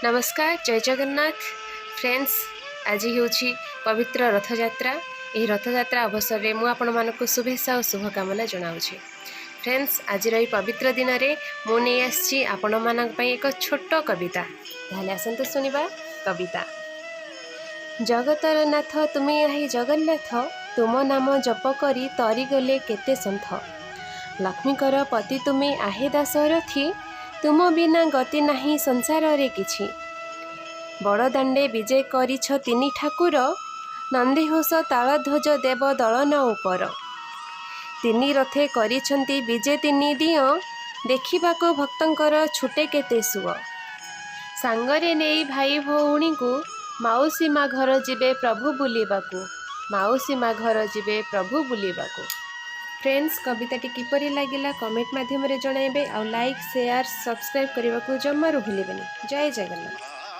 नमस्कार जय जगन्नाथ फ्रेंड्स। आज हूँ पवित्र रथयात्रा। यह रथयात्रा अवसर में मुझे शुभेच्छा और शुभकामना जनाऊँगी। फ्रेंड्स आज पवित्र दिन में मुझे आपण मान एक छोट कविता ताहले आसतु सुनिबा। कविता। जगतर नाथ तुम्हें आई जगन्नाथ, तुम नाम जप करी तरी गले केते सन्थ। लक्ष्मीकर पति तुम्हें आहे दासरथी, तुम बिना गति नहीं संसार रे किछि। बड़दाण्डे विजय करिछ तिनि ठाकुर, नंदीघोष तालध्वज देव दलन उपर। तिनि रथे करिछन्ति विजय तिनि दिय, देखिबाको भक्तंकर छुटे केते सुअ। सांगरे नेई भाई भौणी को, माउसी मा घर जिबे प्रभु बुलिबाकू, माउसी मा घर जिबे प्रभु बुलिबाकू। फ्रेंड्स कविताटी किपरि लागिला कमेंट माध्यम रे जणाइबे। आ लाइक शेयर सब्सक्राइब करने को जमारू भूलिबेनी। जय जगन्नाथ।